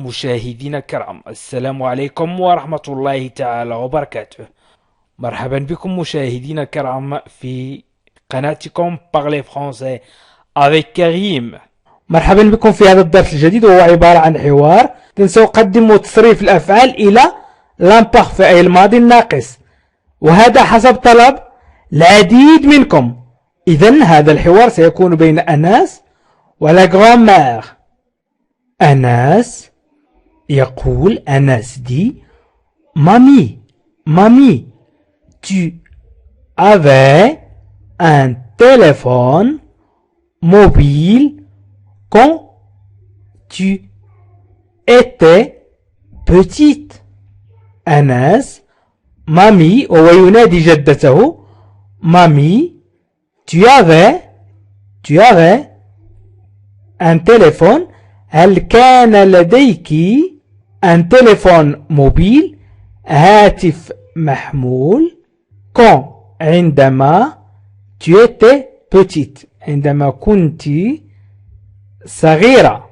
مشاهدينا الكرام، السلام عليكم ورحمة الله تعالى وبركاته. مرحبا بكم مشاهدينا الكرام في قناتكم Parler Français avec كريم. مرحبا بكم في هذا الدرس الجديد، وهو عبارة عن حوار سأقدم تصريف الأفعال إلى l'imparfait أي الماضي الناقص، وهذا حسب طلب العديد منكم. إذن هذا الحوار سيكون بين أناس ولا grand-mère. أناس يقول، أناس dit Mamie, tu avais un téléphone mobile quand tu étais petite. أناس Mamie وهو ينادي جدته Mamie, tu avais un téléphone. هل كان لديك un téléphone mobile هاتف محمول quand عندما tu étais petite عندما كنت صغيرة.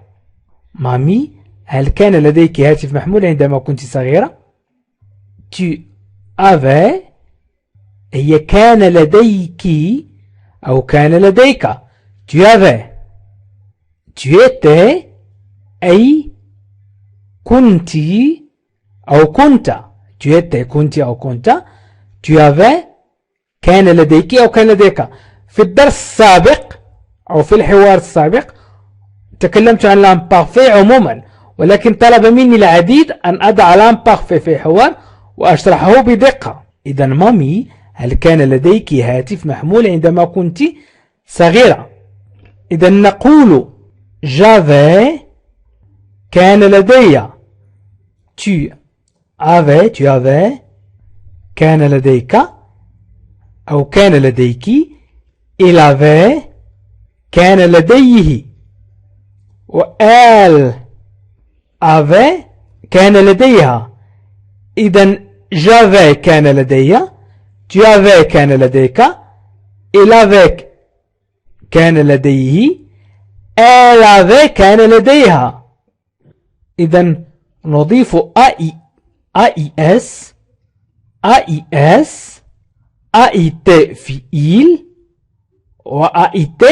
مامي، هل كان لديك هاتف محمول عندما كنت صغيرة؟ tu avais هي كان لديك أو كان لديك. tu avais tu étais أي كنت أو كنت. tu étais كنت أو كنت. tu avais كان لديك أو كان لديك. في الدرس السابق أو في الحوار السابق تكلمت عن l'imparfait عموما، ولكن طلب مني العديد أن أضع l'imparfait في حوار وأشرحه بدقة. إذا مامي، هل كان لديك هاتف محمول عندما كنت صغيرة؟ إذا نقول j'avais كان لدي. tu avais كان لديك أو كان لديك. il avait كان لديه. و elle avait كان لديها. إذا j'avais كان لدي، tu avais كان لديك، il avait كان لديه، elle avait كان لديها. إذا نضيف AIS AIT في il و AIT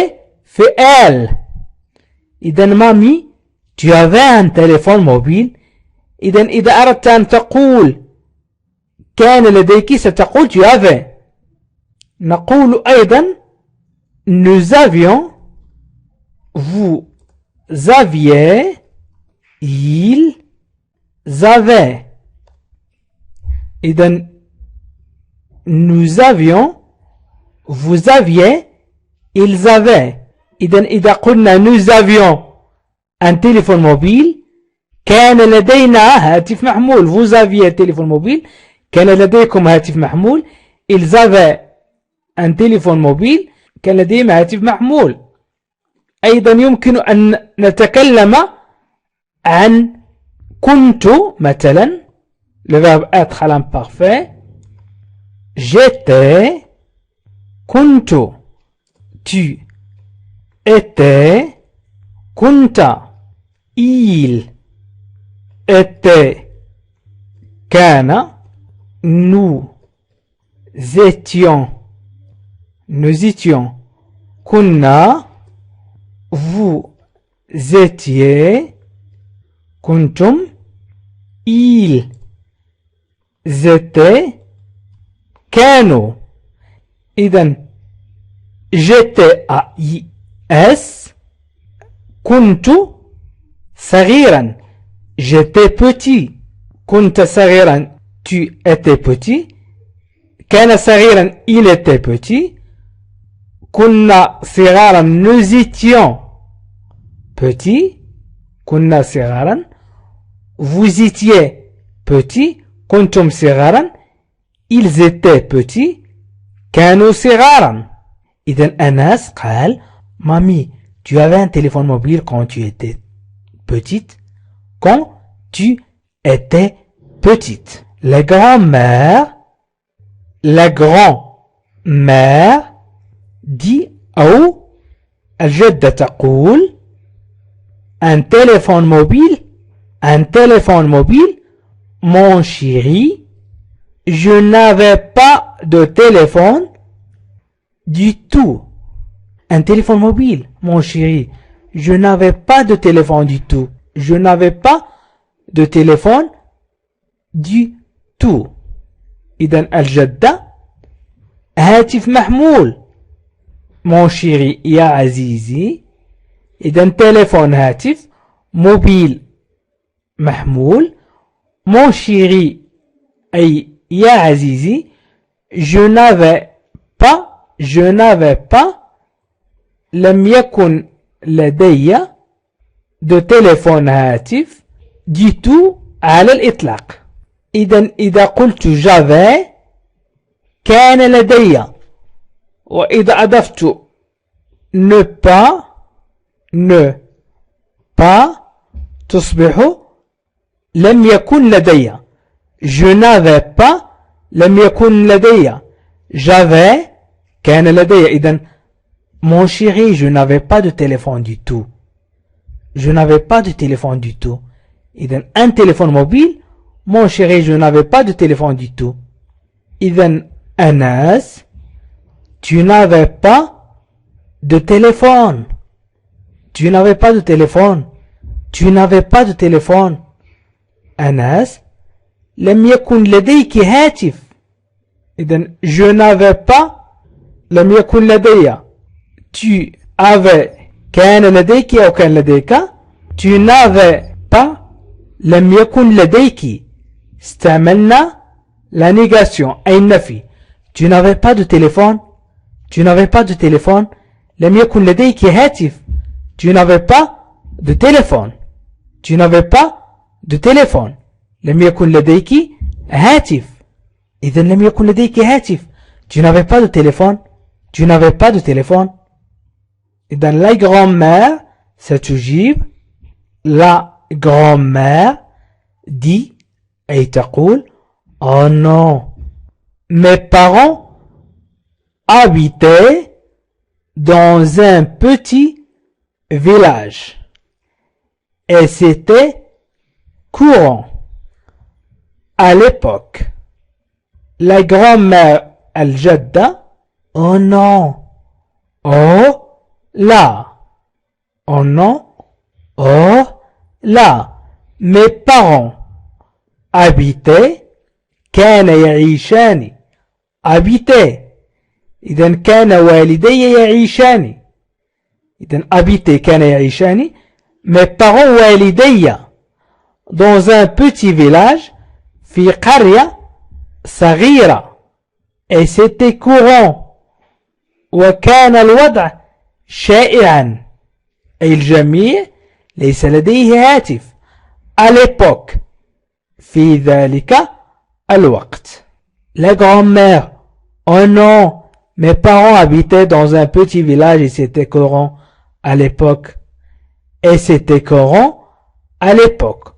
في elle. إذا مامي، tu avais un téléphone mobile. إذا أردت أن تقول كان لديك ستقول tu avais. نقول أيضا nous avions vous aviez ils avaient. إذن nous avions vous aviez ils avaient. إذا قلنا nous avions un téléphone mobile كان لدينا هاتف محمول. vous aviez téléphone mobile كان لديكم هاتف محمول. ils avaient un téléphone mobile كان لديهم هاتف محمول. أيضا يمكن أن نتكلم عن كنت مثلا le verbe être à l'imparfait. j'étais كنت. tu étais كنت. il était كان. nous étions كنا. vous étiez كنتم. ils étaient كانوا. إذن j'étais AIS كنت صغيرا. j'étais petit كنت صغيرا. tu étais petit كان صغيرا. il était petit كنا صغارا. nous étions petits كنا صغارا. vous étiez petits كنتم صغارا. ils étaient petits كانوا صغارا. إذن أناس قال Mamie, tu avais un téléphone mobile quand tu étais petite. Quand tu étais petite. La grand-mère dit أو الجدة تقول un téléphone mobile un téléphone mobile. Mon chéri, je n'avais pas de téléphone du tout. Un téléphone mobile, mon chéri. Je n'avais pas de téléphone du tout. Je n'avais pas de téléphone du tout. إذن الجدة هاتف محمول. mon chéri يا عزيزي. إذن téléphone هاتف. موبيل محمول. mon chéri أي يا عزيزي. je n'avais pas لم يكن لدي de téléphone هاتف du tout على الإطلاق. إذا قلت j'avais كان لدي. وإذا أضفت ne pas تصبح لم يكن لدي. je n'avais pas لم يكن لدي. j'avais كان لدي. إذن mon chéri, je n'avais pas de téléphone du tout. Je n'avais pas de téléphone du tout. إذن un téléphone mobile. Mon chéri, je n'avais pas de téléphone du tout. إذن Anas, tu n'avais pas de téléphone. Tu n'avais pas de téléphone. Tu n'avais pas de téléphone. Anas, لم يكن لديك هاتف. إذن je n'avais pas لم يكن لدي. tu avais كان لديك أو كان لديك. tu n'avais pas لم يكن لديك. استعملنا la négation أي النفي. tu n'avais pas de téléphone. tu n'avais pas de téléphone. لم يكن لديك هاتف. tu n'avais pas de téléphone. tu n'avais pas de téléphone. لم يكن لديك هاتف. إذن لم يكن لديك هاتف. tu n'avais pas de téléphone. tu n'avais pas de téléphone. إذن la grand-mère ستجيب. la grand-mère dit أي تقول oh non, mes parents habitaient dans un petit village et c'était courant à l'époque. La grand-mère الجدة oh non, oh là, oh non, oh là, mes parents habitaient كان يعيشان. habitaient. إذن كان والدي يعيشان. إذن habitaient كان يعيشان. mes parents والدي dans un petit village في قرية صغيرة et c'était courant. وكان الوضع شائعا أي الجميع ليس لديه هاتف à l'époque في ذلك الوقت. La grand-mère oh non, mes parents habitaient dans un petit village et c'était courant à l'époque. et c'était courant à l'époque.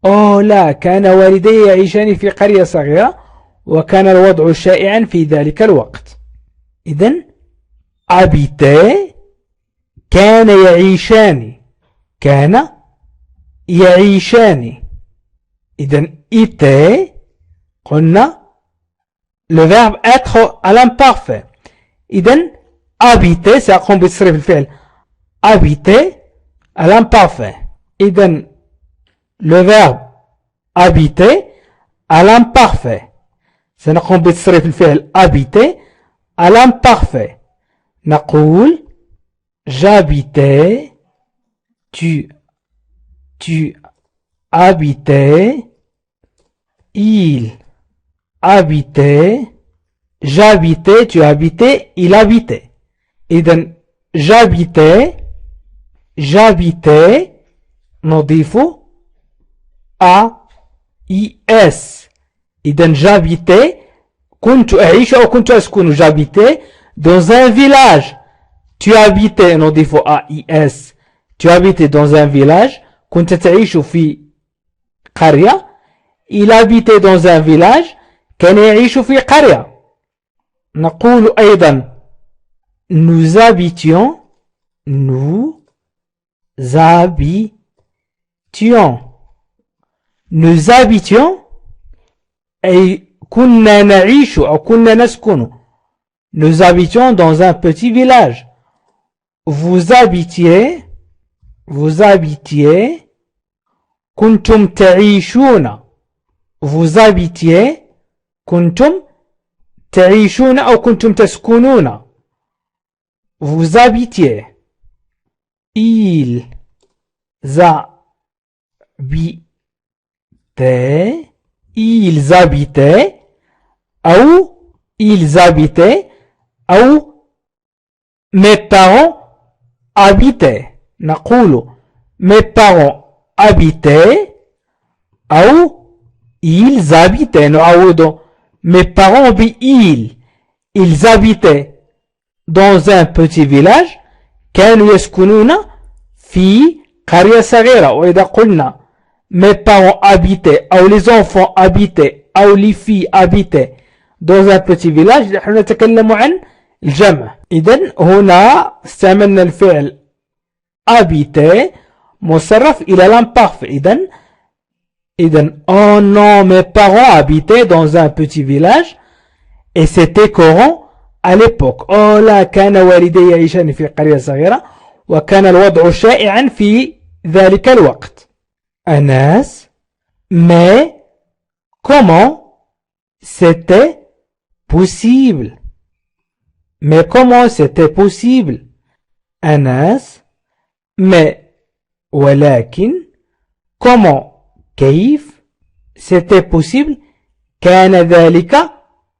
oh لا, كان والدي يعيشان في قرية صغيرة وكان الوضع شائعا في ذلك الوقت. إذن habitaient كان يعيشان. كان يعيشان. إذن était قلنا le verbe être à l'imparfait. إذن habiter سأقوم بتصريف الفعل habiter à l'imparfait. إذن le verbe habiter à l'imparfait. سنقوم بتصريف الفعل habiter à l'imparfait. نقول j'habitais. tu habitais. il habitait. j'habitais. tu habitais. il habitait. إذن j'habitais. نضيف AIS. إذن j'habitais كنت أعيش أو كنت أسكن. j'habitais dans un village. tu habitais نضيف AIS. tu habitais dans un village. كنت تعيش في قرية. il habitait dans un village. كان يعيش في قرية. نقول أيضا nous habitions. nous habitions أي كنا نعيش أو كنا نسكن nous habitions dans un petit village vous habitiez كنتم تعيشون vous habitiez كنتم تعيشون أو كنتم تسكنون vous habitiez ils habitaient أو mes parents habitaient نقول mes parents habitaient أو ils habitaient نعود mes parents ils habitaient dans un petit village كانوا يسكنون في قرية صغيرة وإذا قلنا mes parents habitaient أو les enfants habitaient أو les filles habitaient dans un petit village نحن نتكلم عن الجمع إذن هنا استعملنا الفعل habiter مصرف إلى l'imparfait إذن oh non mes parents habitaient dans un petit village et c'était courant à l'époque oh لا كان والدي يعيشان في قرية صغيرة وكان الوضع شائعا في ذلك الوقت Anas mais comment c'était possible Anas mais ولكن comment كيف c'était possible كان ذلك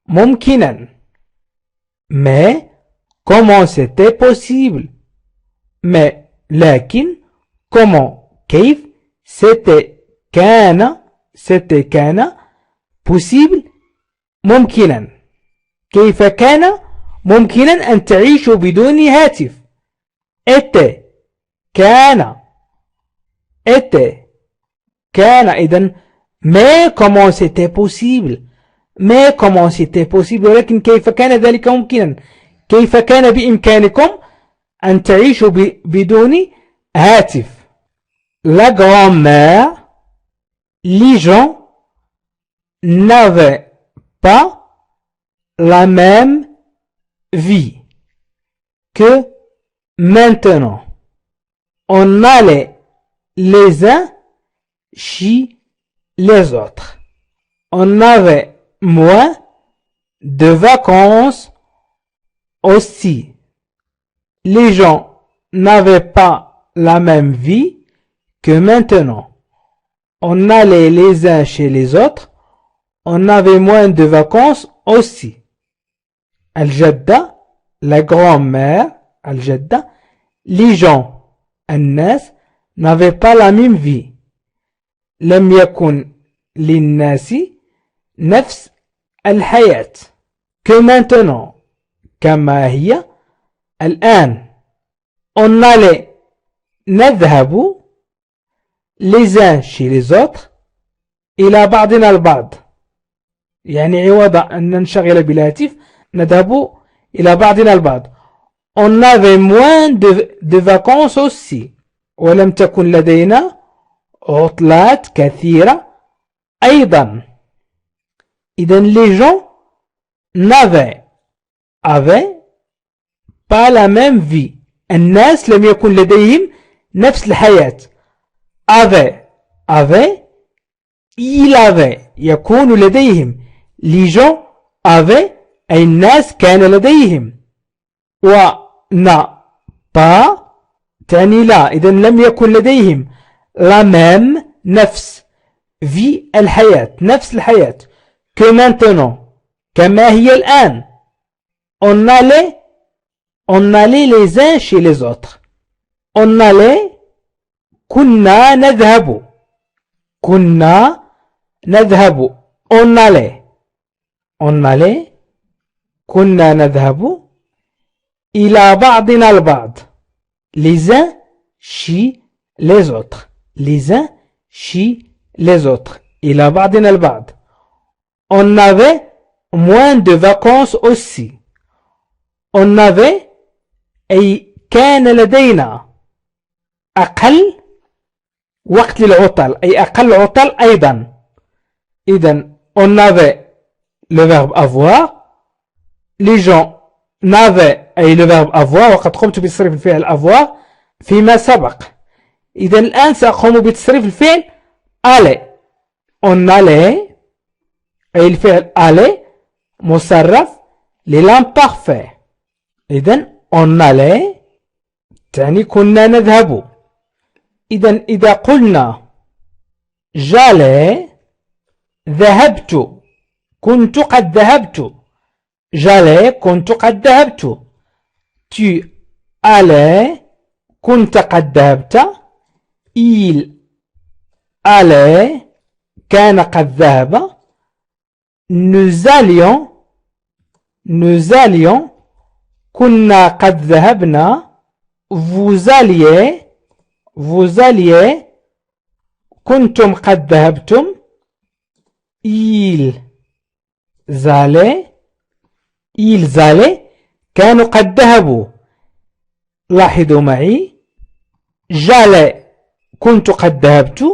ممكنا mais comment c'était possible mais لكن comment كيف c'était كان possible ممكنا كيف كان ممكنا أن تعيشوا بدون هاتف était كان إذن mais comment c'était possible ولكن كيف كان ذلك ممكنا كيف كان بإمكانكم أن تعيشوا بدون هاتف la grand-mère les gens n'avaient pas la même vie que maintenant on allait les uns chez les autres on avait moins de vacances aussi les gens n'avaient pas la même vie que maintenant on allait les uns chez les autres on avait moins de vacances aussi Al-Jadda la grand-mère Al-Jadda les gens الناس n'avaient pas la même vie لم يكن للناس نفس الحياة que maintenant كما هي الآن on allait نذهب les uns chez les autres إلى بعضنا البعض يعني عوض أن ننشغل بالهاتف نذهب إلى بعضنا البعض on avait moins de vacances aussi ولم تكن لدينا عطلات كثيرة أيضا إذن les gens n'avaient pas la même vie الناس لم يكن لديهم نفس الحياة avait il avait يكون لديهم les gens avaient أي الناس كان لديهم و n'a pas تعني لا إذن لم يكن لديهم la même نفس vie الحياة نفس الحياة que maintenant كما هي الآن on allait les uns chez les autres on allait كنا نذهب on allait كنا نذهب إلى بعضنا البعض les uns chez les autres إلى بعضنا البعض on avait moins de vacances aussi on avait أي كان لدينا أقل وقت للعطل أي أقل عطل أيضا. إذن on avait le verbe avoir. les gens n'avaient أي le verbe avoir وقد قمت بتصريف الفعل avoir فيما سبق. إذن الآن سأقوم بتصريف الفعل aller. on allait أي الفعل aller مصرف للامبارفait. إذن on allait تعني كنا نذهب. إذن إذا قلنا j'allais ذهبت كنت قد ذهبت. j'allais كنت قد ذهبت. tu allais كنت قد ذهبت. il allait كان قد ذهب. nous allions كنا قد ذهبنا. vous alliez كنتم قد ذهبتم. ils allaient كانوا قد ذهبوا. لاحظوا معي j'allais كنت قد ذهبت.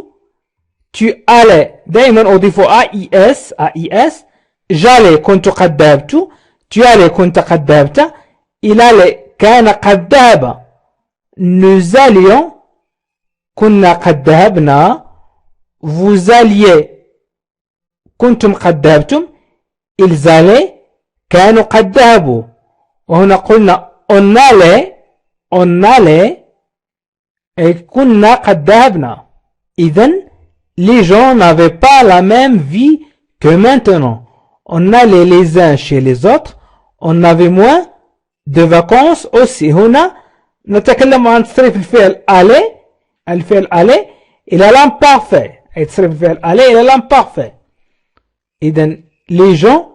tu allais دائما أضيف AES. j'allais كنت قد ذهبت. tu allais كنت قد ذهبت. il allait كان قد ذهب. nous allions كنا قد ذهبنا. vous alliez كنتم قد ذهبتم. ils allaient كانوا قد ذهبوا. وهنا قلنا on allait أي كنا قد ذهبنا. إذن les gens n'avaient pas la même vie que maintenant. On allait les uns chez les autres. On avait moins de vacances aussi. هنا نتكلم عن تصريف الفعل aller. الفعل aller إلى l'imparfait. أي تصريف الفعل aller إلى l'imparfait. إذن les gens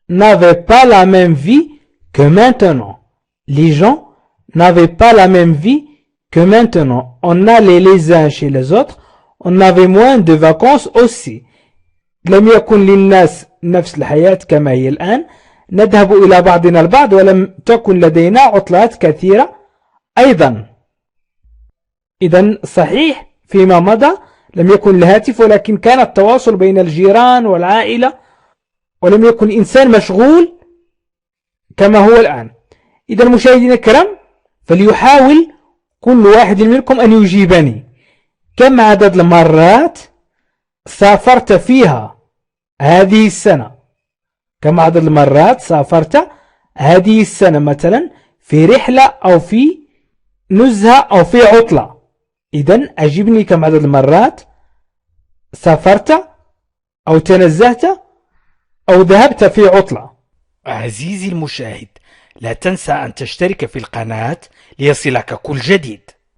n'avaient pas la même vie que maintenant. les gens n'avaient pas la même vie que maintenant. On allait les uns chez les autres. On avait moins de vacances aussi. لم يكن للناس نفس الحياة كما هي الآن. نذهب إلى بعضنا البعض ولم تكن لدينا عطلات كثيرة أيضا. إذن صحيح فيما مضى لم يكن الهاتف ولكن كان التواصل بين الجيران والعائلة ولم يكن الإنسان مشغول كما هو الآن. إذا مشاهدينا الكرام فليحاول كل واحد منكم أن يجيبني كم عدد المرات سافرت فيها هذه السنة. كم عدد المرات سافرت هذه السنة مثلا في رحلة أو في نزهة أو في عطلة. إذن أجبني كم عدد المرات سافرت أو تنزهت أو ذهبت في عطلة. عزيزي المشاهد لا تنسى أن تشترك في القناة ليصلك كل جديد.